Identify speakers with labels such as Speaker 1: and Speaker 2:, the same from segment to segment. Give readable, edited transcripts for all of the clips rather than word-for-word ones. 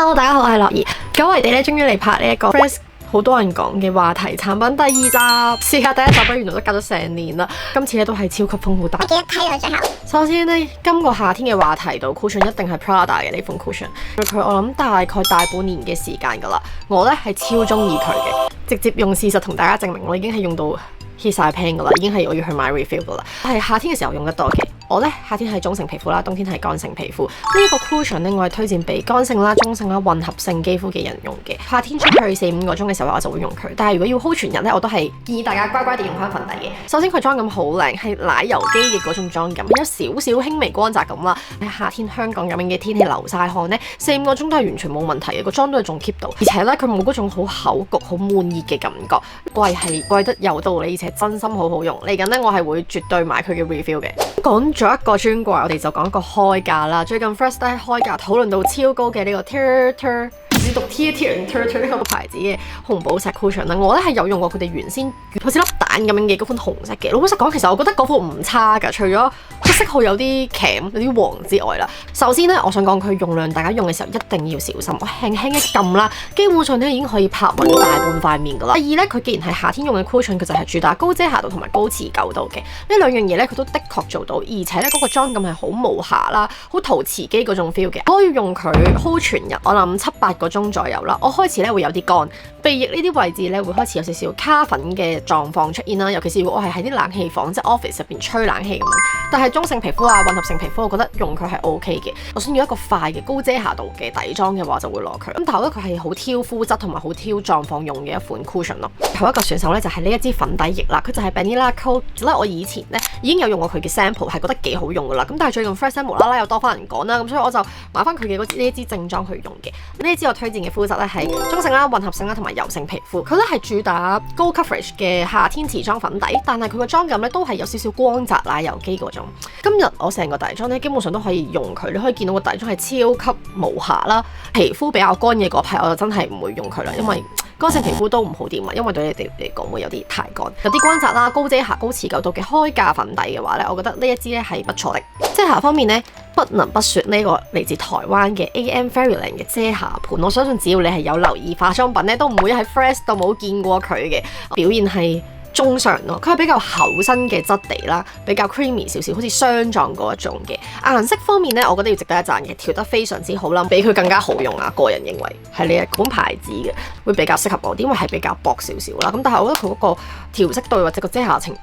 Speaker 1: Hello， 大家好，我係樂兒。久違地咧，終於嚟拍呢一個 Fresh 好多人講嘅話題產品第2集。事隔第1集咧，原來都隔咗成年啦。今次咧都係超級豐富大。
Speaker 2: 記得睇到最後。
Speaker 1: 首先呢，今個夏天嘅話題度 cushion 一定係 Prada 嘅呢款 cushion。佢我諗大概大半年嘅時間㗎啦。我咧係超中意佢嘅，直接用事實同大家證明我已經係用到 hit 晒 pan 㗎啦，已經係我要去買 refill 㗎啦。係夏天嘅時候用得多嘅。我咧夏天係中性皮膚啦，冬天係乾性皮膚。呢個 cushion 咧，我係推薦俾乾性啦、中性啦、混合性肌膚嘅人用嘅。夏天出去4-5個鐘嘅時候，我就會用佢。但係如果要 hold 全日咧，我都係建議大家乖乖地用翻粉底嘅。首先佢妝感好靚，係奶油肌嘅嗰種妝感，有少少輕微光澤感啦。喺夏天香港咁樣嘅天氣流晒汗咧，4-5個鐘都係完全冇問題嘅，個妝都係仲 keep 到。而且咧佢冇嗰種好口焗、好悶熱嘅感覺。貴係貴得有道理，而且真心好好用。嚟緊咧我係會絕對買佢嘅 refill 嘅。講咗一個專櫃，我哋就講一個開價啦。最近 Fresh 都係開價討論到超高嘅呢個 Turtle， 只讀 Turtle 呢個牌子嘅紅寶石 cushion 啦。我咧係有用過佢哋原先好似粒蛋咁樣嘅嗰款紅色嘅。老實講，其實我覺得嗰款唔差㗎，除咗個色號有啲鉗、有啲黃之外啦。首先咧，我想講佢用量，大家用嘅時候一定要小心。我輕輕一撳啦，基本上咧已經可以拍勻大半塊面㗎啦。第二咧，佢既然係夏天用嘅 cushion，佢就係主打高遮瑕度同埋高持久度嘅。呢兩樣嘢咧，佢都的確做到，而且咧嗰個妝感係好無瑕啦，好陶瓷肌嗰種 feel 嘅。可以用佢 hold 全日，我諗7-8個鐘左右啦。我開始咧會有啲乾，鼻翼呢啲位置咧會開始有少少卡粉嘅狀況出現啦。尤其是如果我係喺啲冷氣房，即係 office 入邊吹冷氣咁樣。但係中性皮膚啊、混合性皮膚，我覺得用佢係 OK 嘅。我想要一個快嘅高遮瑕度嘅底妝嘅話，就會攞佢。咁但係我覺得佢係好挑膚質同埋好挑狀況用嘅一款 cushion 咯。後一個選手咧就係呢一支粉底液啦，佢就係 Banila Coat。我以前咧已經有用過佢嘅 sample，係覺得幾好用噶啦。咁但係最近 Fresh 無啦啦又多翻人講啦，咁所以我就買翻佢嘅呢一支正裝去用嘅。呢一支我推薦嘅膚質咧係中性啦、混合性啦同埋油性皮膚。佢咧係主打高 coverage 嘅夏天持妝粉底，但係佢個妝感咧都係有少少光澤奶油肌嗰種。今日我成個底妝咧基本上都可以用佢，你可以見到個底妝係超級無瑕啦。皮膚比較乾嘅嗰批我就真係唔會用佢啦，因為乾性皮膚都唔好掂啊，因為對你哋嚟講會有啲太乾。有啲光澤啦、高遮瑕、高持久度嘅開價粉底嘅話咧，我覺得呢一支咧係不錯的。遮瑕方面咧，不能不說呢個嚟自台灣嘅 AM Fairyland 嘅遮瑕盤，我相信只要你係有留意化妝品咧，都唔會喺 Fresh 度冇見過佢嘅表現係中上咯。佢係比較厚身嘅質地啦，比較 creamy 少少，好似霜狀嗰一種嘅。顏色方面咧，我覺得要值得一讚嘅，調得非常之好啦，比佢更加好用啊！個人認為係呢一款牌子嘅會比較適合我啲，因為係比較薄少少啦。咁但係我覺得佢嗰個調色度或者個遮瑕程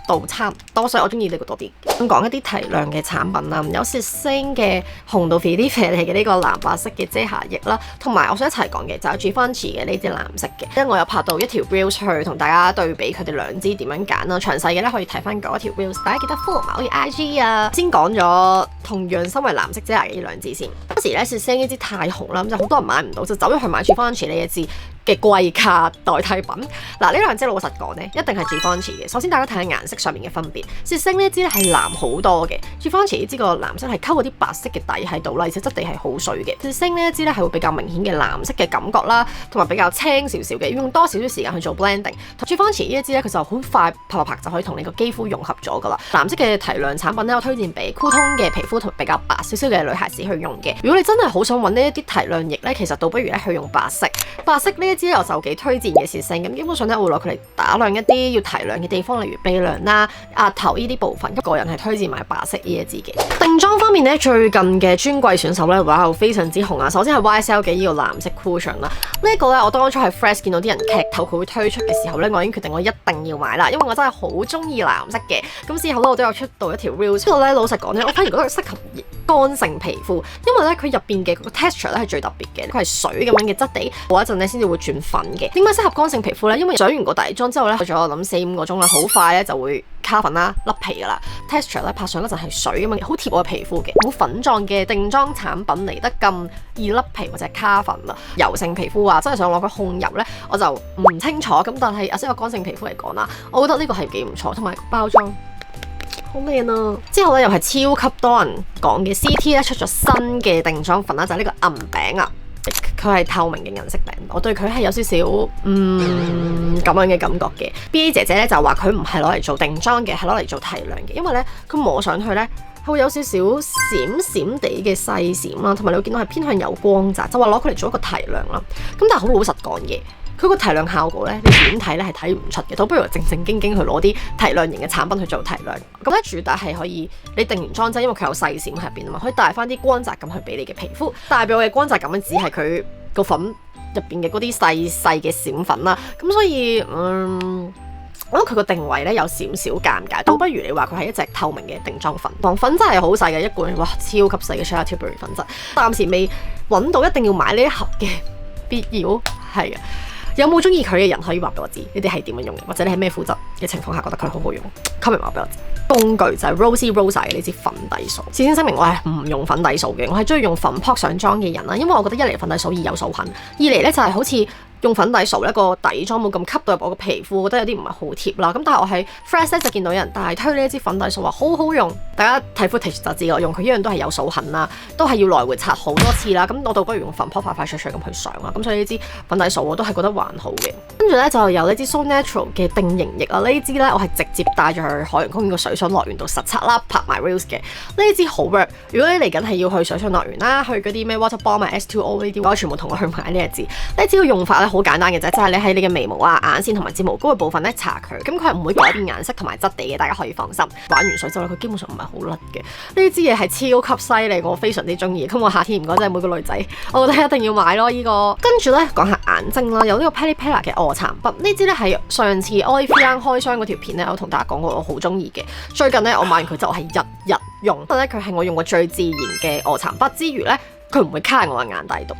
Speaker 1: 度差唔多，所以我中意呢個多啲。咁講一啲提亮嘅產品啦，有雪星嘅紅到肥啲肥嚟嘅呢個藍白色嘅遮瑕液啦，同埋我想一齊講嘅就係 Givenchy 嘅呢支藍色嘅，因為我有拍到一條 reels 去同大家對比佢哋兩支點樣揀啦。詳細嘅咧可以睇翻嗰一條 reels， 大家記得 follow 埋我嘅 IG 啊。先講咗同樣身為藍色遮瑕嘅呢兩支先。當時咧雪星呢支太紅啦，咁就好多人買唔到，就走咗去買 Givenchy 呢一支嘅貴價代替品。嗱，呢兩支老實講咧，一定係 Givenchy 嘅。首先大家睇下顏色上面嘅分別，雪星呢一支咧係藍好多嘅 ，Givenchy 呢支個藍色係溝嗰啲白色嘅底喺度啦，而且質地係好水嘅。雪星呢一支咧係會比較明顯嘅藍色嘅感覺啦，同埋比較青少少嘅，要用多少少時間去做 blending。Givenchy 呢一支咧佢就好快啪就可以同你個肌膚融合咗噶啦。藍色嘅提亮產品咧，我推薦俾酷通嘅皮膚同比較白少少嘅女孩子去用嘅。如果你真係好想揾呢一啲提亮液咧，其實倒不如咧去用白色。白色呢一支我就幾推薦嘅雪星，咁基本上咧會攞佢嚟打亮一啲要提亮嘅地方，例如鼻梁啦、額頭呢啲部分。個人係推薦買白色呢一支嘅。定妝方面咧，最近嘅專櫃選手咧，哇，非常之紅啊！首先係 YSL 嘅呢個藍色 cushion 啦，呢一個咧我當初喺 Fresh 見到啲人劇透佢會推出嘅時候咧，我已經決定我一定要買啦，因為我真係好中意藍色嘅。咁之後咧我都有出到一條 reels， 不過咧老實講咧，我反而覺得佢適合乾性皮膚，因為咧佢入邊嘅個 texture 咧係最特別嘅，佢係水咁樣嘅質地，過一陣咧先至會轉粉嘅。點解適合乾性皮膚咧？因為上完個底妝之後咧，去咗我諗4-5個鐘啦，好快咧就會卡粉啦、甩皮噶啦 ，texture 咧拍上嗰陣係水咁樣，好貼我嘅皮膚嘅，冇粉狀嘅定妝產品嚟得咁易甩皮或者卡粉啦。油性皮膚啊，真係想攞佢控油咧，我就唔清楚。咁但係個乾性皮膚嚟講啦，我覺得呢個係幾唔錯，同埋包裝好靚啊！之後咧又係超級多人講嘅 CT 咧出咗新嘅定妝粉啦，就係呢個銀餅啊。佢係透明嘅銀色餅，我對佢係有少少咁樣嘅感覺嘅。BA 姐姐咧就話佢唔係攞嚟做定妝嘅，係攞嚟做提亮嘅，因為咧佢摸上去咧佢會有少少閃閃地嘅細閃啦，同埋你會見到係偏向有光澤，就話攞佢嚟做一個提亮啦。咁但係好老實講嘢，佢個提亮效果咧，你點睇咧係睇唔出嘅，倒不如正正經經去攞啲提亮型嘅產品去做提亮。咁咧主打係可以你定完妝之後，因為佢有細閃喺入邊啊嘛，可以帶翻啲光澤感去俾你嘅皮膚。帶俾我嘅光澤感咧，只係佢個粉入邊嘅嗰啲細細嘅閃粉啦。咁所以我覺得佢個定位咧有少少尷尬，倒不如你話佢係一隻透明嘅定妝粉，當粉真係好細嘅一罐，哇，超級細嘅 Charlotte Tilbury 粉質，暫時未揾到一定要買呢一盒嘅必要，係啊。有冇中意佢嘅人可以話俾我知，你哋係點樣用嘅，或者你係咩膚質嘅情況下覺得佢好好用 ，comment 話俾我知。工具就係 Rosie Rosa 嘅呢支粉底掃。事先聲明我係唔用粉底掃嘅，我係中意用粉撲上妝嘅人啦，因為我覺得一嚟粉底掃易有掃痕，二嚟咧就係好似用粉底掃咧個底妝冇咁吸到入我個皮膚，我覺得有啲唔係好貼啦。咁但係我喺 Fresh 咧就見到有人大推呢一支粉底掃話好好用，大家睇 footage 就知我用佢一樣都係有掃痕啦，都係要來回擦好多次啦。咁我倒不如用粉撲快快脆脆咁去上啦。咁所以呢支粉底掃我都係覺得還好嘅。跟住咧就有呢支 So Natural 嘅定型液啊，呢支咧我係直接帶咗去海洋公園個水上樂園度實測啦，拍埋 reels 嘅。呢支好 work，如果你嚟緊係要去水上樂園啦，去嗰啲咩 water bomb 啊 S2O 呢啲，我全部同我去買呢一支。呢支嘅用法咧好簡單嘅啫，就係你喺你嘅眉毛啊、眼線同埋睫毛膏嘅部分咧搽佢，咁佢係唔會改變顏色同埋質地嘅，大家可以放心。玩完水之後咧，佢基本上唔係好甩嘅。呢支嘢係超級犀利，我非常之中意。咁我夏天唔該真係每個女仔，我覺得一定要買咯呢個。跟住咧講下眼睛啦，有呢個 Peli Pella 嘅臥蠶筆，呢支咧係上次 Olivia 開箱嗰條片咧，我同大家講過我好中意嘅。最近咧我買完佢之後，我係日日用，因為咧佢係我用過最自然嘅臥蠶筆之餘咧，佢唔會卡喺我嘅眼底度。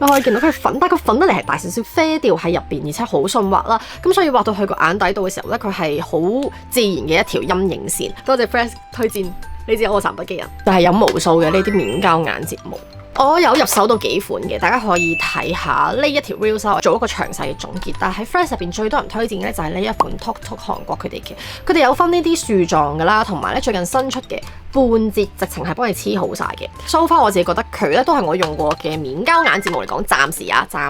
Speaker 1: 你可以見到佢粉，但係佢粉得嚟係大少少啡調喺入邊，而且好順滑啦。咁所以畫到去個眼底度嘅時候咧，佢係好自然嘅一條陰影線。多謝 Fresh 推薦呢支臥蠶筆嘅人，就係有無數嘅呢啲面膠眼睫毛。我有入手到幾款嘅，大家可以睇下呢一條 reels 做一個詳細嘅總結。但係喺 Fresh 入邊最多人推薦嘅咧就係呢一款 Tok Tok 韓國佢哋嘅，佢哋有分呢啲樹狀㗎啦，同埋咧最近新出嘅半截，直情係幫你黐好晒嘅。So far 我自己覺得佢咧都係我用過嘅面膠眼睫毛嚟講，暫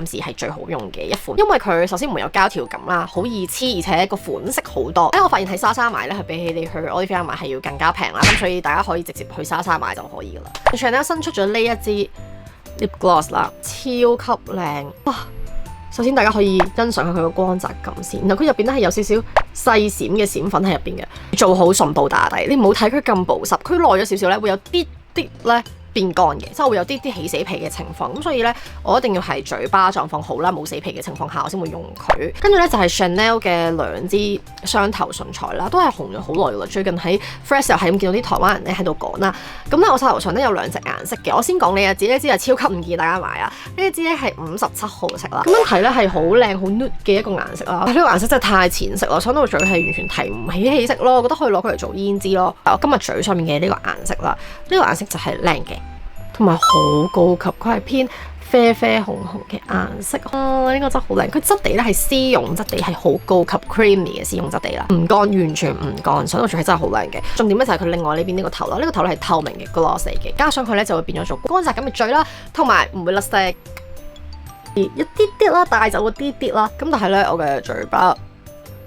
Speaker 1: 時係最好用嘅一款，因為佢首先唔會有膠條感啦，好易黐，而且個款式好多。我發現喺莎莎買咧係比起你去 Olivia 買係要更加平啦，咁所以大家可以直接去莎莎買就可以㗎啦。Chanel 新出咗呢一支lip gloss 啦，超級靚哇！首先大家可以欣賞下佢個光澤感先，然後佢入邊咧係有少少細閃嘅閃粉喺入邊嘅，做好唇部打底。你唔好睇佢咁保濕，佢耐咗少少咧會有啲咧變乾嘅，即係會有啲起死皮嘅情況。咁所以咧，我一定要係嘴巴狀況好啦，冇死皮嘅情況下，我先會用佢。跟住咧就係 Chanel 嘅兩支雙頭唇彩啦，都係紅咗好耐噶啦。最近喺 Fresh 又係咁見到啲台灣人咧喺度講啦。咁咧我手頭上咧有兩隻顏色嘅，我先講呢一支，呢支係超級唔建議大家買啊！呢一支咧係57號色啦，咁樣睇咧係好靚好 nude 嘅一個顏色啦。但係呢個顏色真係太淺色啦，上到嘴係完全提唔起氣色咯，我覺得可以攞佢嚟做胭脂咯。我今日嘴上面嘅呢個顏色啦，呢個顏色就係靚嘅。同埋好高級，佢係偏啡啡紅紅嘅顏色啊！呢個真係好靚，佢質地咧係絲絨質地，係好高級 creamy 嘅絲絨質地啦，唔乾，完全唔乾，上到嘴係真係好靚嘅。重點咧就係佢另外呢邊呢個頭啦，呢個頭咧係透明嘅 gloss 嚟嘅，加上佢咧就會變咗做乾澤咁嘅嘴啦，同埋唔會甩色，一啲啲啦，帶走嗰啲啲啦。咁但係咧我嘅嘴巴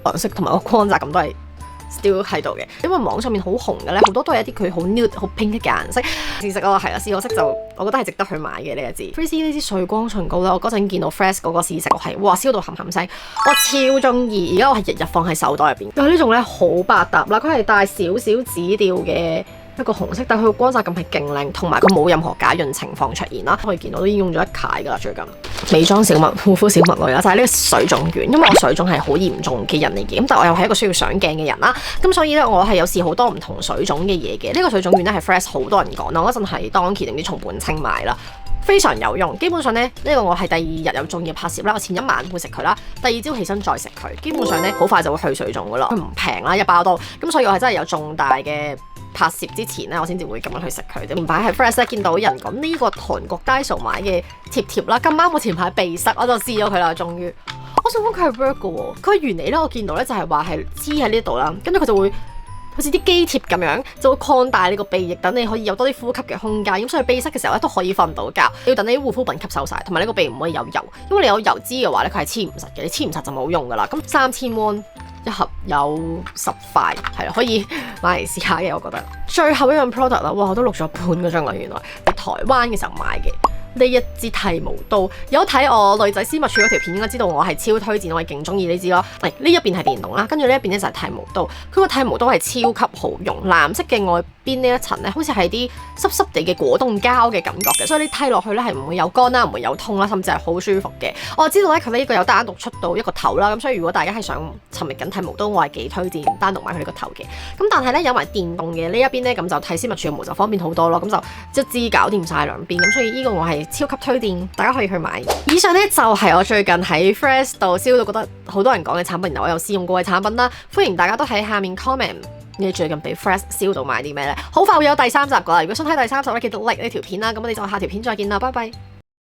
Speaker 1: 顏色同埋個乾澤咁都係still 喺度嘅，因為網上面好紅嘅咧，好多都係一啲佢好 nude 好 pink 嘅顏色。試食咯，係啦，試可色就我覺得係值得去買嘅呢一支。Fresh 呢支水光唇膏咧，我嗰陣見到 Fresh 嗰個試食，我係哇燒到冚冚聲，我超中意。而家我係日日放喺手袋入邊。佢呢種咧好百搭啦，佢係帶少少紫調嘅一個紅色，但係佢個光澤感係勁靚，同埋佢冇任何假潤情況出現啦。可以見到都已經用咗一屆噶啦，最近。美妝小物、護膚小物類啦，就係呢個水腫丸，因為我水腫係好嚴重嘅人嚟嘅，咁但係我又係一個需要上鏡嘅人啦，咁所以咧我係有試好多唔同水腫嘅嘢嘅。呢個水腫丸咧係 Fresh 好多人講啦，我嗰陣係Donkey定啲松本清買啦，非常有用。基本上咧呢個我係第二日有重要拍攝啦，我前一晚會食佢啦，第二朝起身再食佢，基本上咧好快就會去水腫噶啦。佢唔平啦，一包都，咁所以我係真係有重大嘅拍攝之前咧，我先至會咁樣去食佢。前排喺 Fresh 咧見到人講呢個韓國 Daiso 買嘅貼啦，咁啱我前排鼻塞，我就試咗佢啦，終於。我想講佢係 work 嘅喎，佢原理咧我見到咧就係話係黐喺呢度啦，跟住佢就會好似啲機貼咁樣，就會擴大你個鼻翼，等你可以有多啲呼吸嘅空間。咁所以鼻塞嘅時候咧都可以瞓到覺。要等你啲護膚品吸收晒，同埋呢個鼻唔可以有油，因為你有油脂嘅話咧佢係黐唔實嘅，你黐唔實就冇用噶啦。咁3000won 一盒有10塊，係啦，可以買嚟試下嘅。我覺得最後一樣 product 啦，哇，我都錄咗半個鐘啦，原來喺台灣嘅時候買嘅。呢一支剃毛刀，有睇我女仔私密處嗰條片應該知道我係超推薦，我係勁中意呢支咯。呢一邊係電動啦，跟住呢一邊咧就係剃毛刀。佢個剃毛刀係超級好用，藍色嘅外邊呢一層咧，好似係啲濕濕地嘅果凍膠嘅感覺嘅，所以你剃落去咧係唔會有乾啦，唔會有痛啦，甚至係好舒服嘅。我知道咧佢呢個有單獨出到一個頭啦，咁所以如果大家係想尋覓緊剃毛刀，我係幾推薦單獨買佢呢個頭嘅。咁但係咧有埋電動嘅呢一邊咧，咁就剃私密處嘅毛就方便好多咯，咁就一支搞掂晒兩邊，咁所以呢個我係超級推薦，大家可以去買。以上呢就係我最近喺 Fresh 度燒到覺得好多人講嘅產品，然後我有試用過嘅產品啦。歡迎大家都喺下面 comment 你最近俾 Fresh 燒到買啲咩呢？好快會有第3集噶啦，如果想睇第3集咧，記得 like 呢條片啦。咁我哋就下條片再見啦，拜拜。